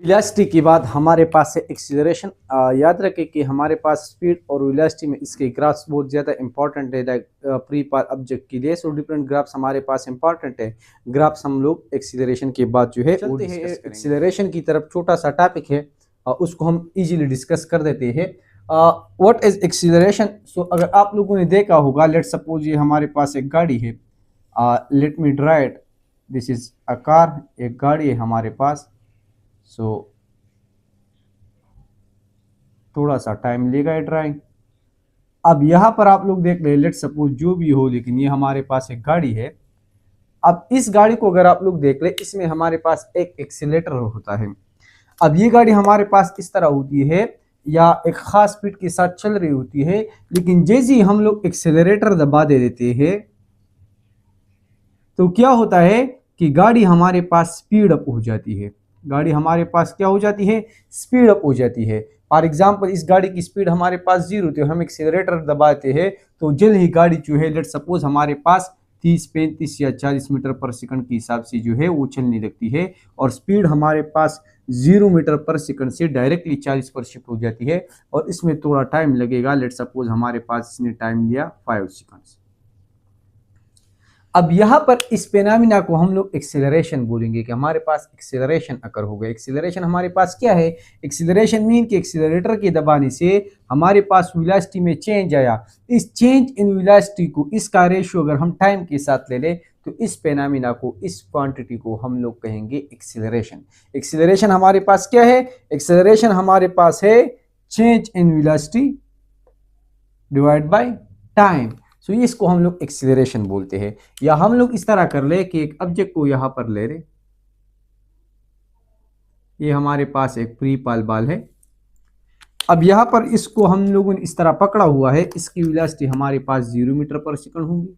Velocity के बाद हमारे पास है एक्सीलरेशन। याद रखें कि हमारे पास स्पीड और वेलोसिटी में इसके ग्राफ्स बहुत ज़्यादा इंपॉर्टेंट है प्री पार ऑब्जेक्ट के लिए। सो डिफरेंट ग्राफ्स हमारे पास इंपॉर्टेंट है। ग्राफ्स हम लोग एक्सीलरेशन के बाद जो है वो डिस्कस करेंगे। एक्सीलरेशन की तरफ छोटा सा टॉपिक है, उसको हम इजीली डिस्कस कर देते हैं। What is acceleration? सो अगर आप लोगों ने देखा होगा, लेट सपोज ये हमारे पास एक गाड़ी है। Let me drive, this is a car, एक गाड़ी है हमारे पास। सो थोड़ा सा टाइम लेगा ड्राइंग। अब यहाँ पर आप लोग देख रहे, लेट सपोज जो भी हो, लेकिन ये हमारे पास एक गाड़ी है। अब इस गाड़ी को अगर आप लोग देख ले, इसमें हमारे पास एक एक्सीलेटर होता है। अब ये गाड़ी हमारे पास इस तरह होती है या एक खास स्पीड के साथ चल रही होती है, लेकिन जैसे ही हम लोग एक्सेलरेटर दबा दे देते हैं तो क्या होता है कि गाड़ी हमारे पास स्पीड अप हो जाती है। गाड़ी हमारे पास क्या हो जाती है? स्पीड अप हो जाती है। फॉर एग्जांपल इस गाड़ी की स्पीड हमारे पास 0 थी, हम एक्सेलरेटर दबाते हैं तो जल्द ही गाड़ी जो है, लेट सपोज हमारे पास 30, 35 या 40 मीटर पर सेकंड के हिसाब से जो है वो चलने लगती है, और स्पीड हमारे पास 0 मीटर पर सेकंड से डायरेक्टली 40 पर शिफ्ट हो जाती है। और इसमें थोड़ा टाइम लगेगा, लेट सपोज हमारे पास इसने टाइम लिया 5 सेकंड्स। अब यहाँ पर इस फेनोमेना को हम लोग एक्सीलरेशन बोलेंगे कि हमारे पास एक्सीलरेशन अकर हो गया। एक्सीलरेशन हमारे पास क्या है? एक्सीलरेशन मीन कि एक्सीलरेटर के दबाने से हमारे पास वेलोसिटी में चेंज आया। इस चेंज इन वेलोसिटी को, इसका रेशियो अगर हम टाइम के साथ ले लें तो इस फेनोमेना को, इस क्वांटिटी को हम लोग कहेंगे एक्सीलरेशन। एक्सीलरेशन हमारे पास क्या है? एक्सीलरेशन हमारे पास है change in velocity divide by time. So इसको हम लोग एक्सीलरेशन बोलते हैं। या हम लोग इस तरह कर ले कि एक ऑब्जेक्ट को यहां पर ले रहे, ये हमारे पास एक फ्री पाल बाल है। अब यहां पर इसको हम लोगों ने इस तरह पकड़ा हुआ है, इसकी वेलोसिटी हमारे पास 0 मीटर पर सेकंड होगी।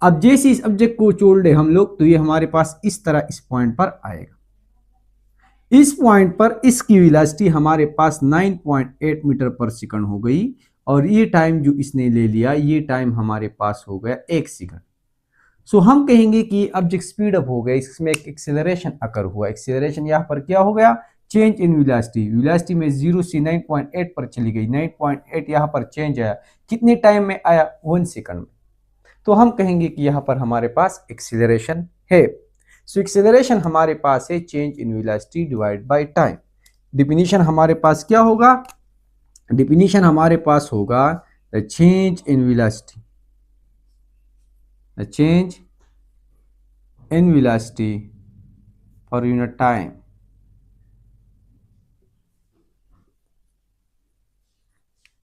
अब जैसे इस ऑब्जेक्ट को छोड़ दे हम लोग तो ये हमारे पास इस तरह इस पॉइंट पर आएगा। इस पॉइंट पर इसकी वेलोसिटी हमारे पास 9.8 मीटर पर सेकंड हो गई, और ये टाइम जो इसने ले लिया, ये टाइम हमारे पास हो गया 1 सेकंड। सो हम कहेंगे कि ऑब्जेक्ट स्पीड अप हो गया, इसमें एक एक्सेलरेशन अकर हुआ। एक्सेलरेशन यहाँ पर क्या हो गया? Change in velocity. वेलोसिटी में 0 से 9.8 पर चली गई, 9.8 यहाँ पर चेंज आया। कितने टाइम में आया? 1 सेकंड में। तो हम कहेंगे कि यहाँ पर हमारे पास एक्सेलरेशन है। सो एक्सेलरेशन हमारे पास है change in velocity divide by time. Definition हमारे पास क्या होगा? डिफिनीशन हमारे पास होगा the change in velocity, the change in velocity for unit time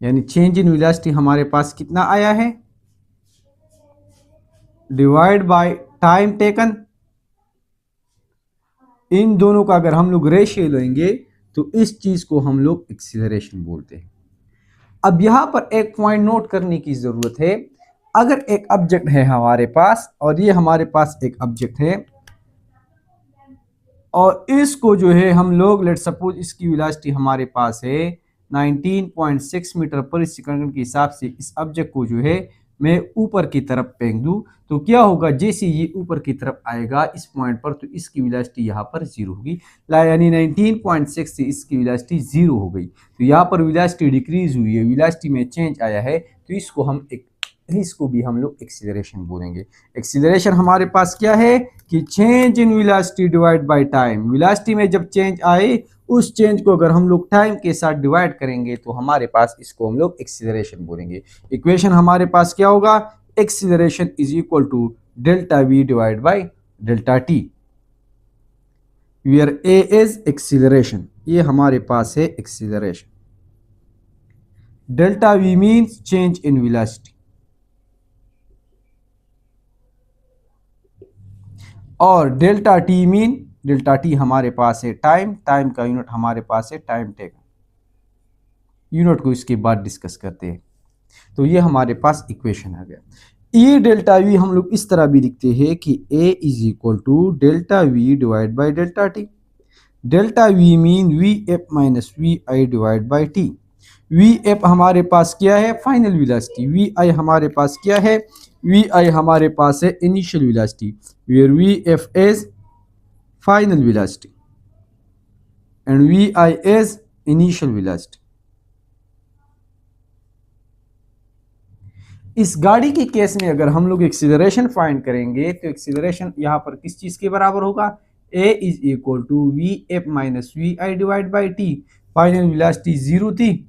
यानी चेंज इन वेलोसिटी हमारे पास कितना आया है? Divide by time taken. इन दोनों का अगर हम लोग रेशियो लेंगे तो इस चीज को हम लोग एक्सीलरेशन बोलते हैं। अब यहां पर एक पॉइंट नोट करने की जरूरत है। अगर एक ऑब्जेक्ट है हमारे पास, और ये हमारे पास एक ऑब्जेक्ट है, और इसको जो है हम लोग, लेट सपोज इसकी वेलोसिटी हमारे पास है 19.6 मीटर पर सेकंड के हिसाब से, इस ऑब्जेक्ट को जो है मैं ऊपर की तरफ फेंक दूं तो क्या होगा? जैसे ये ऊपर की तरफ आएगा इस पॉइंट पर तो इसकी वेलोसिटी यहाँ पर 0 होगी, यानी 19.6 से इसकी वेलोसिटी 0 हो गई। तो यहाँ पर वेलोसिटी डिक्रीज हुई है, वेलोसिटी में चेंज आया है, तो इसको भी हम लोग एक्सीलरेशन बोलेंगे। एक्सीलरेशन हमारे पास क्या है कि change in velocity divide by time. Velocity में जब चेंज आए, उस चेंज को अगर हम लोग टाइम के साथ डिवाइड करेंगे तो हमारे पास इसको हम लोग एक्सीलरेशन बोलेंगे। इक्वेशन हमारे पास क्या होगा? Acceleration is equal to delta we divide by delta T, where A is acceleration. ये हमारे पास है acceleration. Delta V means change in velocity, और delta T mean, delta T हमारे पास है टाइम। टाइम का यूनिट हमारे पास है टाइम टेकन। यूनिट को इसके बाद डिस्कस करते हैं। तो ये हमारे पास इक्वेशन आ गया। ई डेल्टा वी हम लोग इस तरह भी लिखते हैं कि A is equal to delta we divide by delta T. Delta V mean V F minus we I divide by T. V F हमारे पास क्या है? Final velocity. वी आई हमारे पास क्या है? वी आई हमारे पास है initial velocity, where v f is final velocity. And v i is initial velocity. इस गाड़ी की केस में अगर हम लोग एक्सीलरेशन फाइंड करेंगे तो एक्सीलरेशन यहां पर किस चीज के बराबर होगा, a is equal to v F minus we I divide by t. Final velocity 0 थी,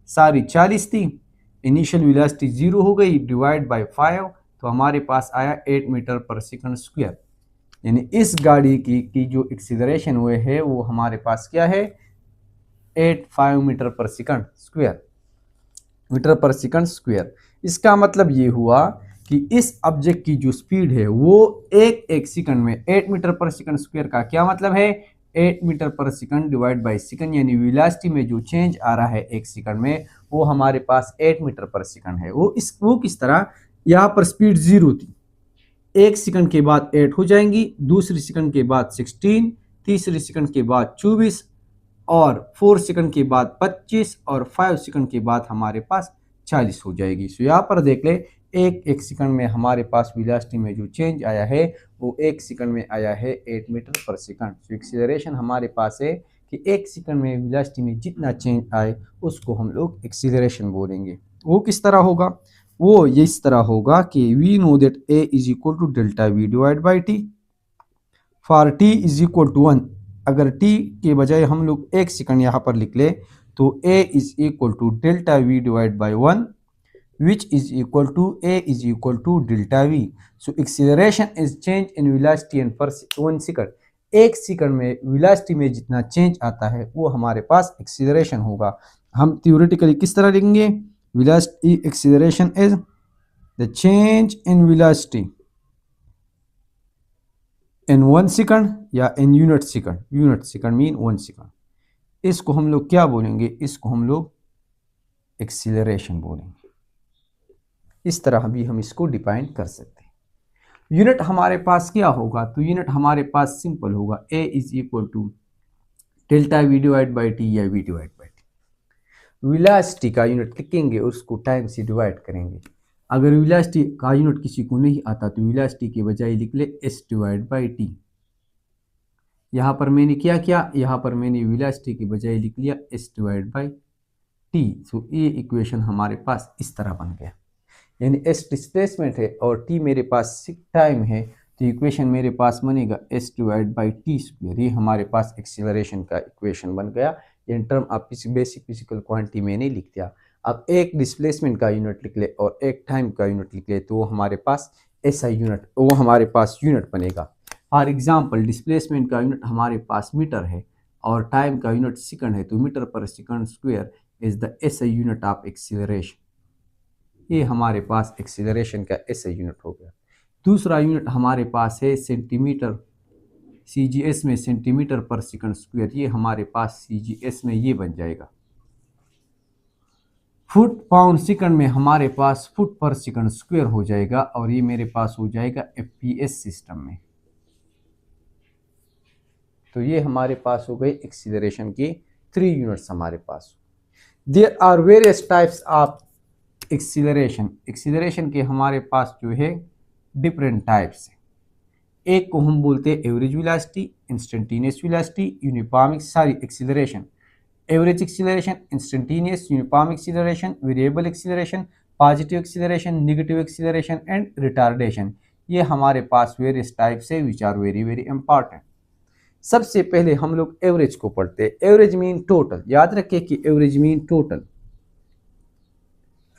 सारी 40 थी, इनिशियल वेलोसिटी 0 हो गई, डिवाइड बाय 5, तो हमारे पास आया 8 मीटर पर सेकंड स्क्वायर। यानी इस गाड़ी की जो एक्सीलरेशन हुए है वो हमारे पास क्या है, 85 मीटर पर सेकंड स्क्वायर, मीटर पर सेकंड स्क्वायर। इसका मतलब ये हुआ कि इस ऑब्जेक्ट की जो स्पीड है वो एक सेकंड में 8 मीटर पर सेकंड स्क्वायर का क्या मतलब है, 8 मीटर पर सेकंड डिवाइड बाय सेकंड, यानी वेलोसिटी में जो चेंज आ रहा है एक सेकंड में वो हमारे पास 8 मीटर पर सेकंड है। वो किस तरह, यहाँ पर स्पीड 0 थी, एक सेकंड के बाद 8 हो जाएंगी, दूसरी सेकंड के बाद 16, तीसरी सेकंड के बाद 24 और 4 सेकंड के बाद 25 और 5 सेकंड के बाद हमारे पास 40 हो जाएगी। सो यहाँ पर देख ले, एक सेकंड में हमारे पास वेलोसिटी में जो चेंज आया है वो एक सेकंड में आया है 8 मीटर पर सेकंड। सो एक्सीलरेशन हमारे पास है कि एक सेकंड में वेलोसिटी में जितना चेंज आए उसको हम लोग एक्सीलरेशन बोलेंगे। वो किस तरह होगा, वो इस तरह होगा कि we know that a is equal to delta we divide by t for t is equal to 1। अगर t के बजाय हम लोग एक सेकंड यहाँ पर लिख ले तो a is equal to delta we divide by 1 which is equal to a is equal to delta v. So acceleration is change in velocity in per 1 second. एक सेकंड में वेलोसिटी में जितना चेंज आता है वो हमारे पास एक्सीलरेशन होगा। हम थ्योरेटिकली किस तरह लिखेंगे, velocity acceleration is the change in velocity in 1 second या in unit second, unit second mean 1 second. इसको हम लोग क्या बोलेंगे, इसको हम लोग एक्सीलरेशन बोलेंगे। इस तरह भी हम इसको डिफाइन कर सकते हैं। यूनिट हमारे पास क्या होगा, तो यूनिट हमारे पास सिंपल होगा, a is equal to delta we divide by T या V divide by T. Velocity का यूनिट लिखेंगे उसको टाइम से डिवाइड करेंगे। अगर वेलोसिटी का यूनिट किसी को नहीं आता तो वेलोसिटी के बजाय लिख ले s डिवाइड बाई टी। यहाँ पर मैंने क्या किया, यहाँ पर मैंने वेलोसिटी के बजाय लिख लिया s डिवाइड बाई टी। सो ये इक्वेशन हमारे पास इस तरह बन गया, यानी s डिस्प्लेसमेंट है और t मेरे पास टाइम है, तो इक्वेशन मेरे पास बनेगा s divide by T square. ये हमारे पास एक्सीलरेशन का इक्वेशन बन गया। In term of basic physical quantity मैंने लिख दिया। अब एक डिस्प्लेसमेंट का यूनिट लिख ले और एक टाइम का यूनिट लिख ले तो हमारे पास ऐसा यूनिट, वो हमारे पास यूनिट बनेगा। फॉर एग्जांपल डिस्प्लेसमेंट का यूनिट हमारे पास मीटर है और टाइम का यूनिट सेकंड है, तो मीटर पर second square is the SI unit of acceleration. ये हमारे पास एक्सीलरेशन का एसआई यूनिट हो गया। दूसरा यूनिट हमारे पास है सेंटीमीटर, सीजीएस में सेंटीमीटर पर सेकंड स्क्वायर, ये हमारे पास सीजीएस में ये बन जाएगा। फुट पाउंड सेकंड में हमारे पास फुट पर सेकंड स्क्वायर हो जाएगा और ये मेरे पास हो जाएगा एफपीएस सिस्टम में। तो ये हमारे पास हो गए एक्सीलरेशन के 3 यूनिट्स हमारे पास। There are various types of acceleration. Acceleration के हमारे पास जो है डिफरेंट टाइप्स है। एक को हम बोलते हैं average velocity, instantaneous velocity, uniform acceleration. Average acceleration, instantaneous, uniform acceleration, variable acceleration, positive acceleration, negative acceleration and retardation. ये हमारे पास वेरियस टाइप्स है which are very very important. सबसे पहले हम लोग एवरेज को पढ़ते हैं। Average mean total. याद रखें कि एवरेज मीन टोटल।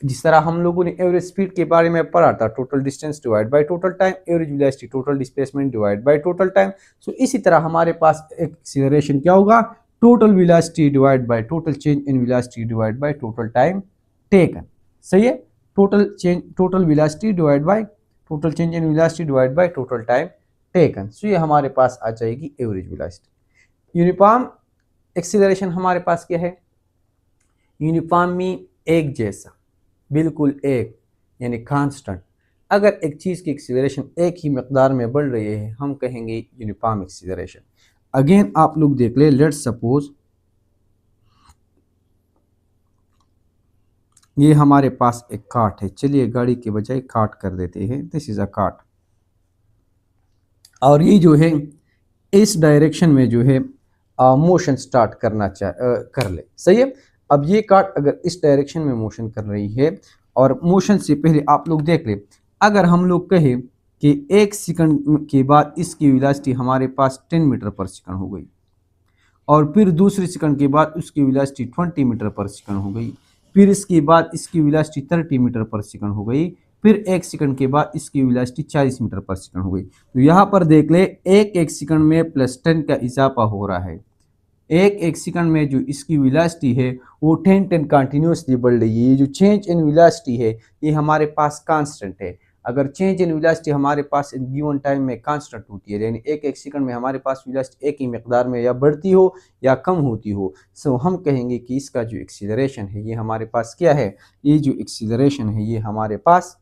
जिस तरह हम लोगों ने एवरेज स्पीड के बारे में पढ़ा था, total distance divide by total time, average velocity total displacement divide by total time. So इसी तरह हमारे पास एक्सीलरेशन क्या होगा, total velocity divide by total change in velocity divide by total time taken. सही है, total velocity divide by total change in velocity divide by total time taken. So ये हमारे पास आ जाएगी एवरेज वेलोसिटी। यूनिफॉर्म एक्सीलरेशन हमारे पास क्या है, uniform mean एक जैसा, बिल्कुल एक, यानी कांस्टेंट। अगर एक चीज़ की एक्सीलरेशन एक ही मकदार में बढ़ रही है हम कहेंगे यूनिफॉर्म एक्सीलरेशन। अगेन आप लोग देख ले, लेट्स सपोज ये हमारे पास एक कार्ट है, चलिए गाड़ी के बजाय कार्ट कर देते हैं, दिस इज अ कार्ट। और ये जो है इस डायरेक्शन में जो है मोशन स्टार्ट कर ले। सही है। अब ये कार अगर इस डायरेक्शन में मोशन कर रही है और मोशन से पहले आप लोग देख ले, अगर हम लोग कहें कि 1 सेकंड के बाद इसकी वेलोसिटी हमारे पास 10 मीटर पर सेकंड हो गई, और फिर दूसरे सेकंड के बाद उसकी वेलोसिटी 20 मीटर पर सेकंड हो गई, फिर इसके बाद इसकी वेलोसिटी 30 मीटर पर सेकंड हो गई, फिर 1 सेकंड के बाद इसकी वेलोसिटी 40 मीटर पर सेकंड हो गई। तो यहाँ पर देख ले, एक सेकंड में +10 का इजाफा हो रहा है। एक सेकंड में जो इसकी वेलोसिटी है वो 10 कंटिन्यूसली बढ़ रही है। ये जो चेंज इन वेलोसिटी है ये हमारे पास कांस्टेंट है। अगर चेंज इन वेलोसिटी हमारे पास इन गिवन टाइम में कांस्टेंट होती है, यानी एक सेकंड में हमारे पास वेलोसिटी एक ही मिकदार में या बढ़ती हो या कम होती हो, सो हम कहेंगे कि इसका जो एक्सीलरेशन है ये हमारे पास क्या है, ये जो एक्सीलरेशन है ये हमारे पास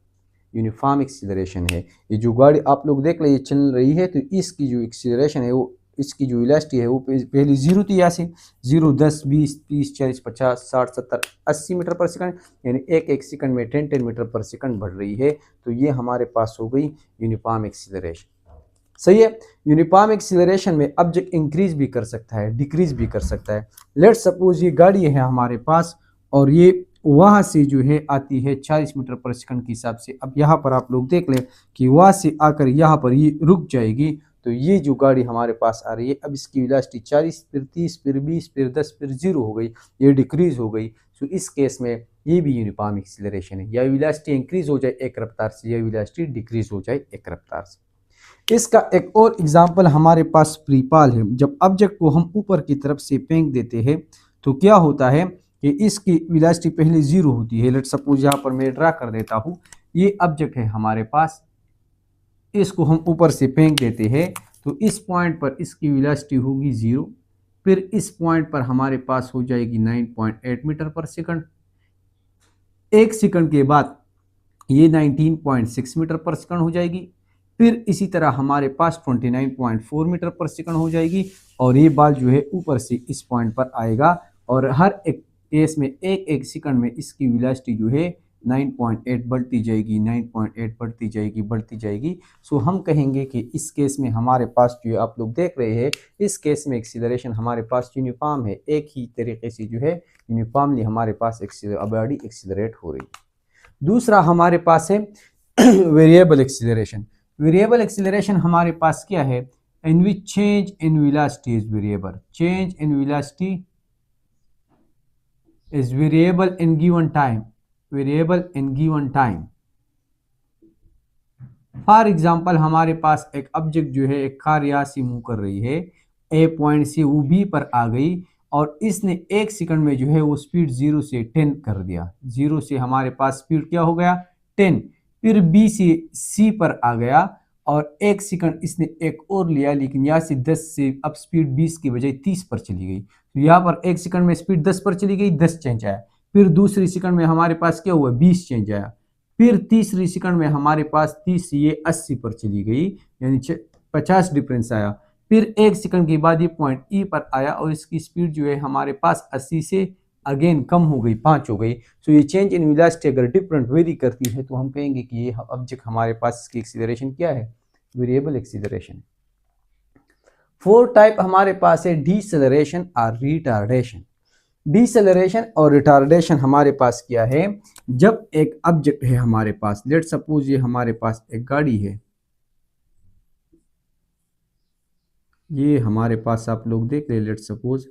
यूनिफॉर्म एक्सीलरेशन है। ये जो गाड़ी आप लोग देख ले ये चल रही है, तो इसकी जो एक्सीलरेशन है वो, इसकी जो वेलोसिटी है वो पहले जीरो थी, यहाँ से 0, 10, 20, 30, 40, 50, 60, 70, 80 मीटर पर सेकंड, यानी एक सेकंड में 10 मीटर पर सेकंड बढ़ रही है। तो ये हमारे पास हो गई यूनिफॉर्म एक्सीलरेशन। सही है। यूनिफॉर्म एक्सीलरेशन में ऑब्जेक्ट इंक्रीज भी कर सकता है, डिक्रीज भी कर सकता है। लेट्स सपोज ये गाड़ी है हमारे पास और ये वहाँ से जो है आती है 40 मीटर पर सेकंड के हिसाब से। अब यहाँ पर आप लोग देख लें कि वहाँ से आकर यहाँ पर ये रुक जाएगी। तो ये जो गाड़ी हमारे पास आ रही है, अब इसकी वेलोसिटी 40, फिर 30, फिर 20, फिर 10, फिर 0 हो गई, ये डिक्रीज हो गई। तो इस केस में ये भी यूनिफॉर्म एक्सीलरेशन है, या वेलोसिटी इंक्रीज हो जाए एक रफ्तार से या वेलोसिटी डिक्रीज हो जाए एक रफ्तार से। इसका एक और एग्जांपल हमारे पास फ्रीफॉल है। जब ऑब्जेक्ट को हम ऊपर की तरफ से फेंक देते हैं तो क्या होता है कि इसकी वेलोसिटी पहले 0 होती है। लेट्स सपोज यहाँ पर मैं ड्रा कर देता हूँ, ये ऑब्जेक्ट है हमारे पास, इसको हम ऊपर से फेंक देते हैं तो इस पॉइंट पर इसकी वेलोसिटी होगी 0, फिर इस पॉइंट पर हमारे पास हो जाएगी 9.8 मीटर पर सेकंड। 1 सेकंड के बाद ये 19.6 मीटर पर सेकंड हो जाएगी, फिर इसी तरह हमारे पास 29.4 मीटर पर सेकंड हो जाएगी, और ये बाल जो है ऊपर से इस पॉइंट पर आएगा। और हर एक केस में एक सेकंड में इसकी वेलोसिटी जो है 9.8 बढ़ती जाएगी, 9.8 बढ़ती जाएगी। सो हम कहेंगे कि इस केस में हमारे पास जो आप लोग देख रहे हैं, इस केस में एक्सीलरेशन हमारे पास यूनिफॉर्म है, एक ही तरीके से जो है यूनिफॉर्मली हमारे पास बॉडी एक्सीलरेट हो रही है। दूसरा हमारे पास है वेरिएबल एक्सीलरेशन। वेरिएबल एक्सीलरेशन हमारे पास क्या है, in which change in velocity is variable. Change in velocity is variable in given time, variable in given time. For example हमारे पास एक ऑब्जेक्ट जो है, एक कार यहाँ से मूव कर रही है, ए पॉइंट से वो बी पर आ गई और इसने 1 सेकंड में जो है वो स्पीड 0 से 10 कर दिया। 0 से हमारे पास स्पीड क्या हो गया, 10। फिर बी से सी पर आ गया और 1 सेकंड इसने एक और लिया, लेकिन यहाँ से 10 से अब स्पीड 20 की बजाय 30 पर चली गई। तो यहाँ पर 1 सेकंड में स्पीड 10 पर चली गई, 10 चेंज आया। फिर दूसरी सेकंड में हमारे पास क्या हुआ, 20 चेंज आया। फिर तीसरी सेकंड में हमारे पास 30 से ये 80 पर चली गई, यानी 50 डिफरेंस आया। फिर 1 सेकंड के बाद ये पॉइंट ई पर आया और इसकी स्पीड जो है हमारे पास 80 से अगेन कम हो गई, 5 हो गई। सो ये चेंज इन वेलोसिटी अगर डिफरेंट वेरी करती है तो हम कहेंगे कि ये ऑब्जेक्ट हमारे पास इसकी एक्सीलरेशन क्या है, वेरिएबल एक्सीलरेशन। 4 टाइप हमारे पास है, डीसेलरेशन और रिटार्डेशन। डीसेलरेशन और रिटार्डेशन हमारे पास क्या है, जब एक ऑब्जेक्ट है हमारे पास, लेट सपोज ये हमारे पास एक गाड़ी है, ये हमारे पास आप लोग देख रहे, लेट सपोज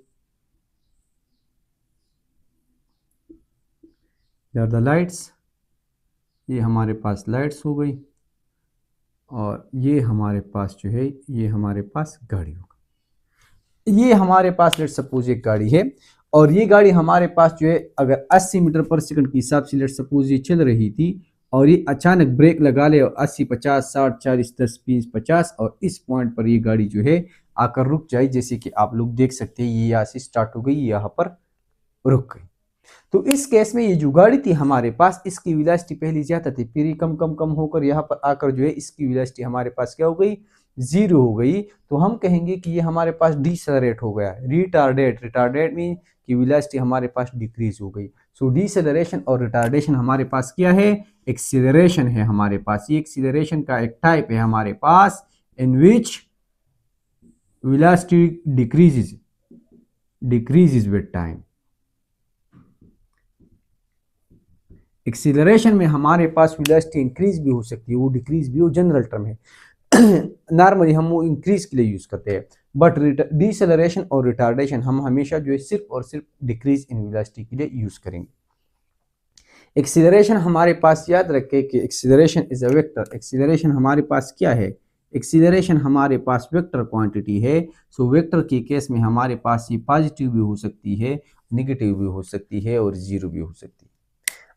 यार द लाइट्स, ये हमारे पास लाइट्स हो गई और ये हमारे पास जो है ये हमारे पास गाड़ी होगा। ये हमारे पास लेट सपोज एक गाड़ी है और ये गाड़ी हमारे पास जो है अगर 80 मीटर पर सेकंड के हिसाब से लेट सपोज ये चल रही थी और ये अचानक ब्रेक लगा ले और 80, 50, 60, 40, 10, 20, 50 और इस पॉइंट पर ये गाड़ी जो है आकर रुक जाए, जैसे कि आप लोग देख सकते हैं ये यहाँ से स्टार्ट हो गई, यहाँ पर रुक गई। तो इस केस में ये जो गाड़ी थी हमारे पास, इसकी वेलोसिटी पहले ज्यादा थी, फिर कम कम कम होकर यहाँ पर आकर जो है इसकी वेलोसिटी हमारे पास क्या हो गई, 0 हो गई। तो हम कहेंगे कि ये हमारे पास डिसेलरेट हो गया। रिटार्डेट, रिटार्डेट मीन कि वेलोसिटी हमारे पास डिक्रीज हो गई। सो डिसेलरेशन और रिटार्डेशन हमारे पास क्या है, एक्सीलरेशन है हमारे पास। ये एक्सीलरेशन का एक टाइप है हमारे पास in which velocity decreases, decreases with time. Acceleration में हमारे पास वेलोसिटी इंक्रीज भी हो सकती है, वो डिक्रीज भी, वो जनरल टर्म है। नॉर्मली हम वो इंक्रीज के लिए यूज करते हैं, बट डिसेलरेशन और रिटार्डेशन हम हमेशा जो है सिर्फ और सिर्फ डिक्रीज इन वेलोसिटी के लिए यूज करेंगे। एक्सीलरेशन हमारे पास, याद रखें कि acceleration is a vector. Acceleration हमारे पास क्या है? एक्सीलरेशन हमारे पास वेक्टर क्वांटिटी है। सो वेक्टर के केस में हमारे पास ये पॉजिटिव भी हो सकती है, नेगेटिव भी हो सकती है और जीरो भी हो सकती है।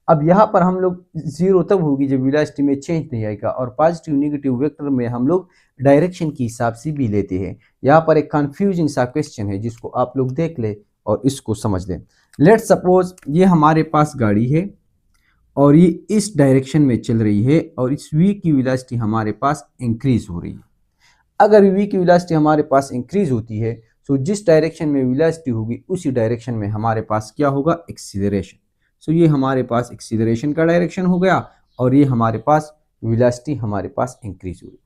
अब यहाँ पर हम लोग जीरो तब होगी जब वेलोसिटी में चेंज नहीं आएगा, और पॉजिटिव नेगेटिव वेक्टर में हम लोग डायरेक्शन के हिसाब से भी लेते हैं। यहाँ पर एक कंफ्यूजिंग सा क्वेश्चन है जिसको आप लोग देख ले और इसको समझ लें। लेट सपोज ये हमारे पास गाड़ी है और ये इस डायरेक्शन में चल रही है और इस v की वेलोसिटी हमारे पास इंक्रीज हो रही है। अगर v की वेलोसिटी हमारे पास इंक्रीज होती है तो जिस डायरेक्शन में वेलोसिटी होगी उसी डायरेक्शन में हमारे पास क्या होगा? एक्सीलरेशन। सो ये हमारे पास एक्सीलरेशन का डायरेक्शन हो गया और ये हमारे पास वेलोसिटी हमारे पास इंक्रीज हुई।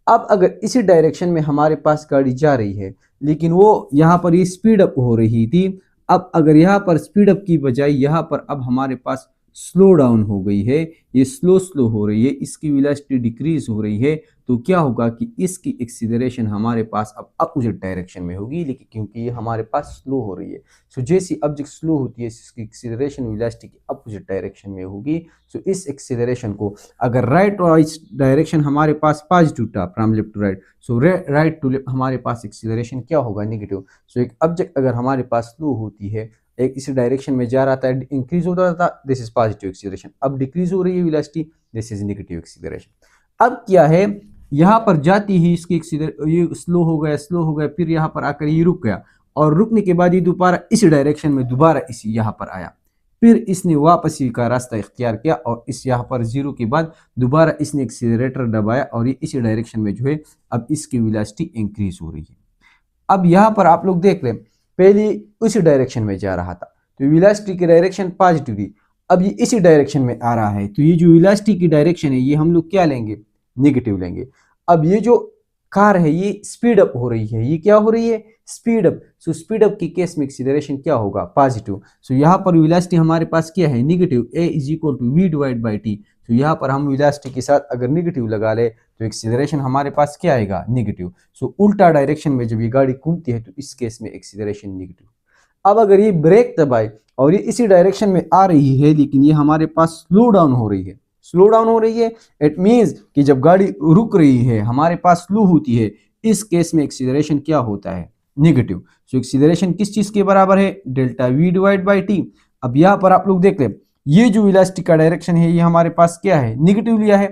अब अगर इसी डायरेक्शन में हमारे पास गाड़ी जा रही है लेकिन वो यहाँ पर ये स्पीड अप हो रही थी, अब अगर यहाँ पर स्पीड अप की बजाय यहाँ पर अब हमारे पास स्लो डाउन हो गई है, ये स्लो हो रही है, इसकी वेलोसिटी डिक्रीज हो रही है, तो क्या होगा कि इसकी एक्सीलरेशन हमारे पास अब अपोजिट डायरेक्शन में होगी, लेकिन क्योंकि ये हमारे पास स्लो हो रही है। सो जैसी ऑब्जेक्ट स्लो होती है इसकी एक्सीलरेशन वेलोसिटी की अपोजिट डायरेक्शन में होगी। सो इस एक्सीलरेशन को अगर राइट वाइज डायरेक्शन हमारे पास पॉजिटिव था from left to right, so right to left हमारे पास एक्सीलरेशन क्या होगा? नेगेटिव। सो एक ऑब्जेक्ट अगर हमारे पास स्लो होती है, एक इसी डायरेक्शन में जा रहा था, इंक्रीज होता था, दिस इज पॉजिटिव एक्सीलरेशन। अब डिक्रीज हो रही है velocity, this is negative acceleration. अब क्या है, यहाँ पर जाती ही इसकी ये स्लो हो गया, फिर यहाँ पर आकर ये रुक गया और रुकने के बाद ये दोबारा इसी डायरेक्शन में दोबारा इसी यहाँ पर आया, फिर इसने वापस का रास्ता इख्तियार किया और इस यहाँ पर जीरो के बाद दोबारा इसने एक्सीलरेटर दबाया और ये इसी डायरेक्शन में जो है अब इसकी वेलोसिटी इंक्रीज हो रही है। अब यहाँ पर आप लोग देख लें, पहले उसी डायरेक्शन में जा रहा था तो वेलोसिटी की डायरेक्शन पॉजिटिव थी, अब ये इसी डायरेक्शन में आ रहा है तो ये जो वेलोसिटी की डायरेक्शन है ये हम लोग क्या लेंगे? नेगेटिव लेंगे। अब ये जो कार है ये स्पीड अप हो रही है, ये क्या हो रही है? Speed up. सो स्पीड अप के केस में एक्सीलरेशन क्या होगा? पॉजिटिव। सो यहाँ पर वेलोसिटी हमारे पास क्या है? Negative. a is equal to v divide by t. तो यहाँ पर हम वेलोसिटी के साथ अगर नेगेटिव लगा ले तो एक्सीलरेशन हमारे पास क्या आएगा? नेगेटिव। सो उल्टा डायरेक्शन में जब ये गाड़ी घूमती है तो इस केस में एक्सीलरेशन नेगेटिव। अब अगर ये ब्रेक दबाए और ये इसी डायरेक्शन में आ रही है लेकिन ये हमारे पास स्लो डाउन हो रही है, इट मीन्स कि जब गाड़ी रुक रही है हमारे पास स्लो होती है, इस केस में एक्सीलरेशन क्या होता है? नेगेटिव। सो एक्सीलरेशन किस चीज के बराबर है? Delta v divide by T. अब यहाँ पर आप लोग देख लें, ये जो वेलोसिटी का डायरेक्शन है ये हमारे पास क्या है? नेगेटिव लिया है।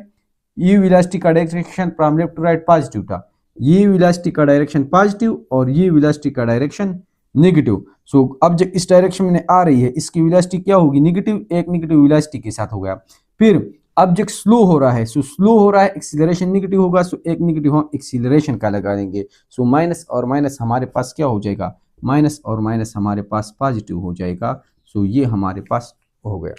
ये वेलोसिटी का direction from left to right positive था, ये वेलोसिटी का डायरेक्शन पॉजिटिव और ये वेलोसिटी का डायरेक्शन नेगेटिव। सो अब जब इस डायरेक्शन में आ रही है इसकी वेलोसिटी क्या होगी? नेगेटिव। एक नेगेटिव वेलोसिटी के साथ हो गया। फिर ऑब्जेक्ट स्लो हो रहा है, सो स्लो हो रहा है, एक्सीलरेशन नेगेटिव होगा, सो एक नेगेटिव हम एक्सीलरेशन का लगा देंगे। सो माइनस और माइनस हमारे पास क्या हो जाएगा? माइनस और माइनस हमारे पास पॉजिटिव हो जाएगा। सो ये हमारे पास हो गया।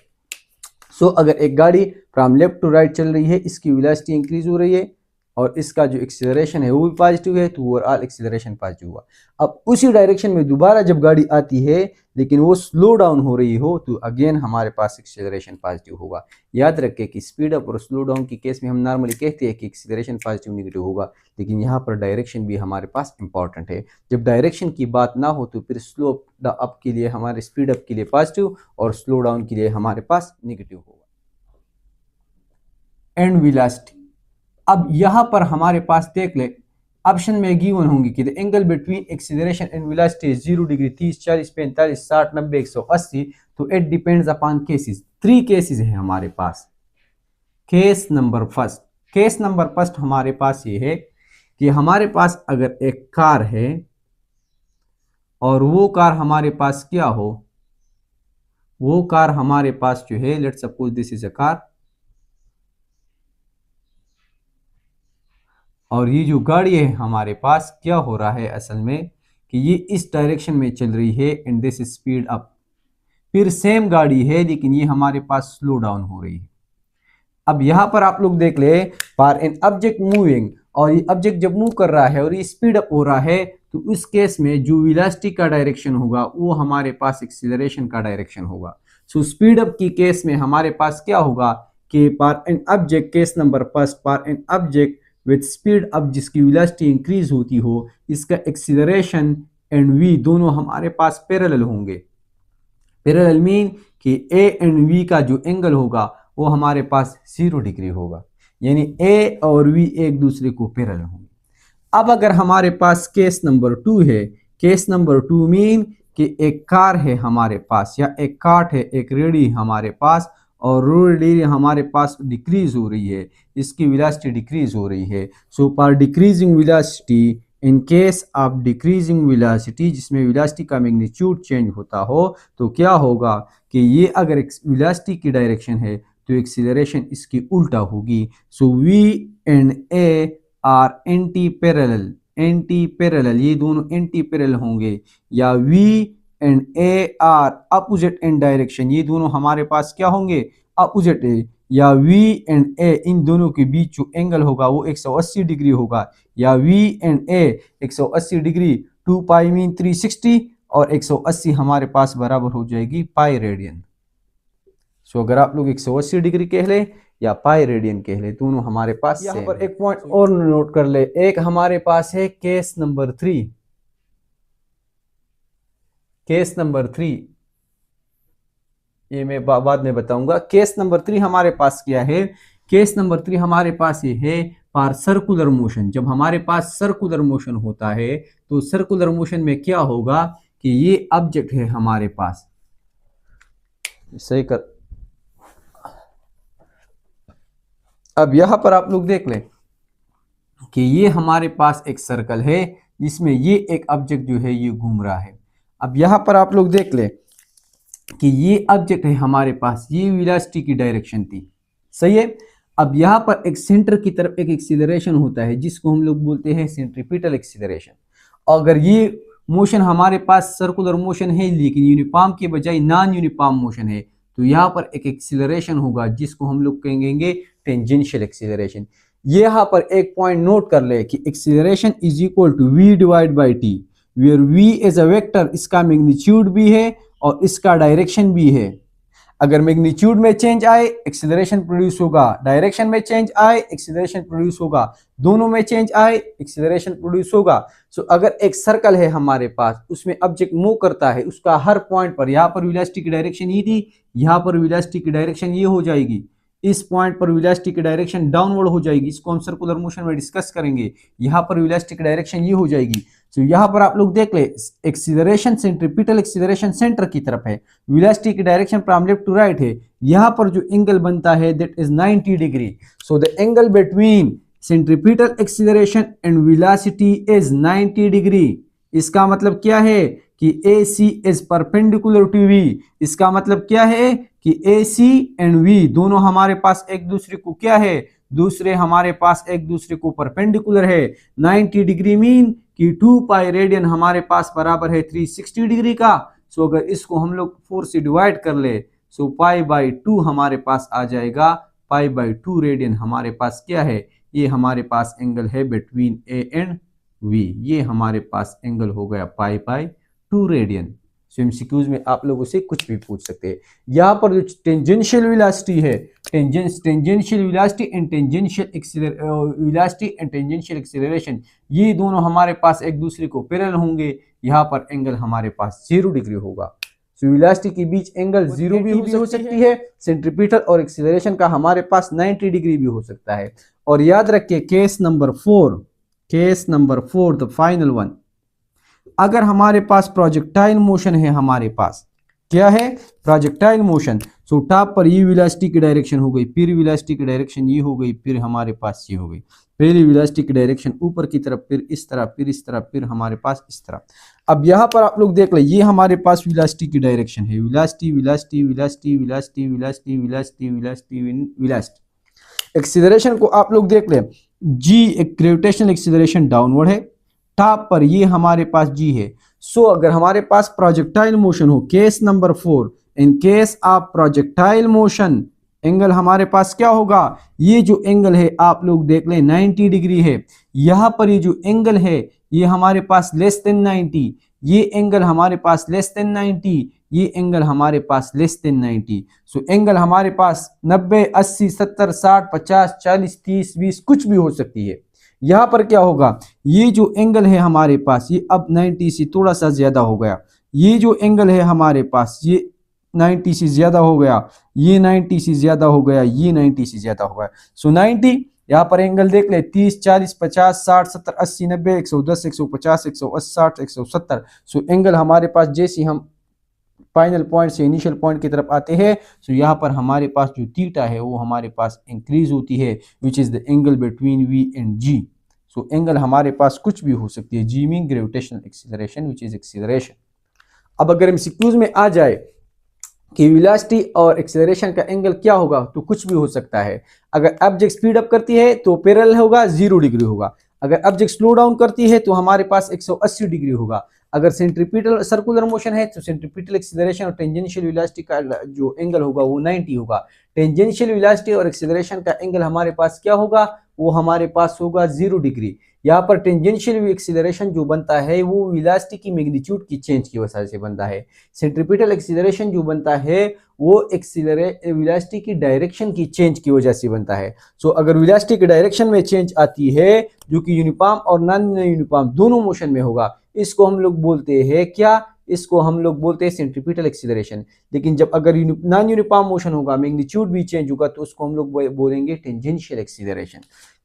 सो अगर एक गाड़ी फ्रॉम लेफ्ट टू राइट चल रही है, इसकी वेलोसिटी इंक्रीज हो रही है और इसका जो एक्सीलरेशन है वो भी पॉजिटिव है, तो ओवरऑल एक्सीलरेशन पॉजिटिव हुआ। अब उसी डायरेक्शन में दोबारा जब गाड़ी आती है लेकिन वो स्लो डाउन हो रही हो तो अगेन हमारे पास एक्सीलरेशन पॉजिटिव होगा। याद रखें कि स्पीड अप और स्लो डाउन के केस में हम नॉर्मली कहते हैं कि एक्सीलरेशन पॉजिटिव नेगेटिव होगा, लेकिन यहाँ पर डायरेक्शन भी हमारे पास इंपॉर्टेंट है। जब डायरेक्शन की बात ना हो तो फिर स्लो अप के लिए हमारे स्पीड अप के लिए पॉजिटिव और स्लो डाउन के लिए हमारे पास नेगेटिव होगा। एंड वेलोसिटी, अब यहाँ पर हमारे पास देख ले, ऑप्शन में गिवन होंगे कि the angle between acceleration and velocity 0 degree, 30, 40, 45, 60, 90, 180। तो it depends upon cases. 3 cases हैं हमारे पास। केस नंबर फर्स्ट हमारे पास ये है कि हमारे पास अगर एक कार है और वो कार हमारे पास क्या हो, वो कार हमारे पास जो है, let's suppose this is a car, और ये जो गाड़ी है हमारे पास क्या हो रहा है असल में कि ये इस डायरेक्शन में चल रही है एंड दिस स्पीड अप। फिर सेम गाड़ी है लेकिन ये हमारे पास स्लो डाउन हो रही है। अब यहां पर आप लोग देख ले, फॉर एन ऑब्जेक्ट मूविंग, और ये ऑब्जेक्ट जब मूव कर रहा है और ये स्पीड अप हो रहा है तो उस केस में जो वेलोसिटी का डायरेक्शन होगा वो हमारे पास एक्सीलरेशन का डायरेक्शन होगा। सो स्पीड अप की केस में हमारे पास क्या होगा कि for an object, case number first, for an object with speed up जिसकी वेलोसिटी इंक्रीज होती हो, इसका एक्सीलरेशन एंड वी दोनों हमारे पास पैरेलल होंगे। पैरेलल मीन कि ए एंड वी का जो एंगल होगा वो हमारे पास 0 डिग्री होगा, यानी ए और वी एक दूसरे को पैरेलल होंगे। अब अगर हमारे पास केस नंबर 2 है, केस नंबर 2 मीन कि एक कार है हमारे पास या एक कार्ट है, एक रेडी हमारे पास, और रेडी हमारे पास डिक्रीज हो रही है, इसकी वेलोसिटी डिक्रीज हो रही है। सो पर decreasing velocity, in case of decreasing velocity जिसमें वेलोसिटी का मैग्नीट्यूड चेंज होता हो, तो क्या होगा कि ये अगर वेलोसिटी की डायरेक्शन है तो एक्सीलरेशन इसकी उल्टा होगी। So v and a are anti parallel, anti parallel, ये दोनों एंटी पैरेलल होंगे, या v and a are opposite in direction, ये दोनों हमारे पास क्या होंगे, अपोजिट है, या वी एंड ए इन दोनों के बीच जो एंगल होगा वो 180 डिग्री होगा, या v and a 180 degree, 2 pi mean 360 और 180 हमारे पास बराबर हो जाएगी पाई रेडियन। सो अगर आप लोग 180 डिग्री कह ले या पाई रेडियन कह ले, दोनों हमारे पास यहाँ पर एक पॉइंट और नोट कर ले, एक हमारे पास है केस नंबर 3, केस नंबर 3 ये मैं बाद में बताऊंगा। केस नंबर 3 हमारे पास क्या है, केस नंबर 3 हमारे पास ये है पार सर्कुलर मोशन। जब हमारे पास सर्कुलर मोशन होता है तो सर्कुलर मोशन में क्या होगा कि ये ऑब्जेक्ट है हमारे पास, सही कर, अब यहां पर आप लोग देख लें कि ये हमारे पास एक सर्कल है जिसमें ये एक ऑब्जेक्ट जो है ये घूम रहा है। अब यहां पर आप लोग देख लें कि ये ऑब्जेक्ट है हमारे पास, ये वेलोसिटी की डायरेक्शन थी, सही है। अब यहाँ पर एक सेंटर की तरफ एक एक्सीलरेशन होता है जिसको हम लोग बोलते हैं सेंट्रीपिटल एक्सीलरेशन। अगर ये मोशन हमारे पास सर्कुलर मोशन है लेकिन यूनिफॉर्म के बजाय नॉन यूनिफॉर्म मोशन है, तो यहाँ पर एक एक्सीलरेशन होगा जिसको हम लोग कहेंगे टेंजेंशियल एक्सीलरेशन। यहाँ पर एक पॉइंट नोट कर ले कि acceleration is equal to v divide by t, where v is a vector, इसका मैग्नीट्यूड भी है और इसका डायरेक्शन भी है। अगर मैग्नीट्यूड में चेंज आए एक्सीलरेशन प्रोड्यूस होगा, डायरेक्शन में चेंज आए एक्सीलरेशन प्रोड्यूस होगा, दोनों में चेंज आए एक्सीलरेशन प्रोड्यूस होगा। सो अगर एक सर्कल है हमारे पास, उसमें ऑब्जेक्ट मूव करता है, उसका हर पॉइंट पर, यहाँ पर वेलोसिटी की डायरेक्शन ये थी, यहाँ पर वेलोसिटी की डायरेक्शन ये हो जाएगी, इस पॉइंट पर वेलोसिटी की डायरेक्शन डाउनवर्ड हो जाएगी, इसको हम सर्कुलर मोशन में डिस्कस करेंगे। यहाँ पर वेलोसिटी की डायरेक्शन ये हो जाएगी। तो यहाँ पर आप लोग देख ले एक्सीलरेशन सेंट्रीपिटल एक्सीलरेशन सेंटर की तरफ है, वेलोसिटी की direction from left to right है। यहाँ पर जो एंगल बनता है that is 90 degree. So the angle between centripetal acceleration and velocity is 90 degree. इसका मतलब क्या है कि AC is perpendicular to V। इसका मतलब क्या है कि AC एंड V दोनों हमारे पास एक दूसरे को क्या है, दूसरे हमारे पास एक दूसरे को परपेंडिकुलर है। 90 डिग्री मीन कि 2 पाई रेडियन हमारे पास बराबर है 360 डिग्री का। सो अगर इसको हम लोग 4 से डिवाइड कर ले, सो पाई बाई 2 हमारे पास आ जाएगा, पाई बाई 2 रेडियन हमारे पास क्या है, ये हमारे पास एंगल है बिटवीन A एंड V। ये हमारे पास एंगल हो गया pi by 2 radian. So MCQs में आप लोगों से कुछ भी पूछ सकते हैं। यहाँ पर जो टेंजेंशियल वेलोसिटी है, tangential velocity and tangential velocity and tangential acceleration, ये दोनों हमारे पास एक दूसरे को पैरेलल होंगे। यहाँ पर एंगल हमारे पास 0 डिग्री होगा। सो वेलोसिटी के बीच एंगल 0 भी हो सकती है, सेंट्रीपिटल और एक्सीलरेशन का हमारे पास 90 डिग्री भी हो सकता है। और याद रखिए case number 4, case number 4 the final one, अगर हमारे पास प्रोजेक्टाइल मोशन है, हमारे पास क्या है, प्रोजेक्टाइल मोशन। सो टॉप पर ये वेलोसिटी की डायरेक्शन हो गई, फिर वेलोसिटी की डायरेक्शन ये हो गई, फिर हमारे पास ये हो गई। पहली वेलोसिटी की डायरेक्शन ऊपर की तरफ, फिर इस तरह, फिर इस तरह, फिर हमारे पास इस तरह। अब यहाँ पर आप लोग देख ले, ये हमारे पास वेलोसिटी की डायरेक्शन है, velocity velocity velocity velocity velocity velocity velocity velocity. Acceleration को आप लोग देख ले, G एक ग्रेविटेशनल एक्सीलरेशन डाउनवर्ड है, टॉप पर ये हमारे पास G है। सो अगर हमारे पास प्रोजेक्टाइल मोशन हो, case number 4, in case of projectile motion, angle हमारे पास क्या होगा, ये जो एंगल है आप लोग देख लें 90 डिग्री है। यहां पर ये जो एंगल है ये हमारे पास लेस देन 90, ये एंगल हमारे पास लेस देन 90, ये एंगल हमारे पास लेस देन 90। सो एंगल हमारे पास 90, 80, 70, 60, 50, 40, 30, 20 कुछ भी हो सकती है। यहां पर क्या होगा, ये जो एंगल है हमारे पास ये अब 90 से थोड़ा सा ज्यादा हो गया, ये जो एंगल है हमारे पास ये 90 से ज्यादा हो गया, ये 90 से ज्यादा हो गया, ये 90 से ज्यादा हो गया। सो 90 यहाँ पर एंगल देख ले 30, 40, 50, 60, 70, 80, 90, 110, 150, 180, 60, 170। सो एंगल हमारे पास जैसे हम फाइनल पॉइंट से इनिशियल पॉइंट की तरफ आते हैं, सो यहाँ पर हमारे पास जो थीटा है वो हमारे पास इंक्रीज होती है, which is the angle between V and G. So angle हमारे पास कुछ भी हो सकती है, G mean gravitational acceleration which is acceleration. अब अगर एमसीक्यूज में आ जाए कि वेलोसिटी और एक्सीलरेशन का एंगल क्या होगा, तो कुछ भी हो सकता है। अगर ऑब्जेक्ट स्पीड अप करती है तो पैरेलल होगा, 0 डिग्री होगा। अगर ऑब्जेक्ट स्लो डाउन करती है तो हमारे पास 180 डिग्री होगा। अगर सेंट्रीपिटल सर्कुलर मोशन है तो सेंट्रीपिटल एक्सीलरेशन और टेंजेंशियल वेलोसिटी का जो एंगल होगा वो 90 होगा। टेंजेंशियल वेलोसिटी और एक्सीलरेशन का एंगल हमारे पास क्या होगा, वो हमारे पास होगा 0 डिग्री। यहाँ पर टेंजेंशियल एक्सीलरेशन जो बनता है वो वेलोसिटी की मैग्नीट्यूड की चेंज की वजह से बनता है। सेंट्रीपिटल एक्सीलरेशन जो बनता है वो वेलोसिटी की डायरेक्शन की चेंज की वजह से बनता है। सो अगर वेलोसिटी की डायरेक्शन में चेंज आती है जो कि यूनिफॉर्म और नॉन यूनिफॉर्म दोनों मोशन में होगा, इसको हम लोग बोलते हैं क्या, इसको हम लोग बोलते हैं सेंट्रीपिटल एक्सीलरेशन। लेकिन जब अगर नॉन यूनिफॉर्म मोशन होगा, मैग्नीट्यूड भी चेंज होगा, तो उसको हम लोग बोलेंगे tangential acceleration.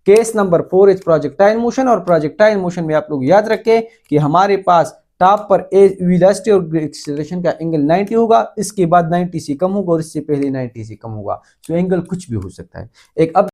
Case number 4 is projectile motion. और प्रोजेक्टाइल मोशन में आप लोग याद रखें कि हमारे पास टॉप पर वेलोसिटी और एक्सीलरेशन का एंगल 90 होगा, इसके बाद 90 से कम होगा और इससे पहले 90 से कम होगा। तो एंगल कुछ भी हो सकता है। एक अब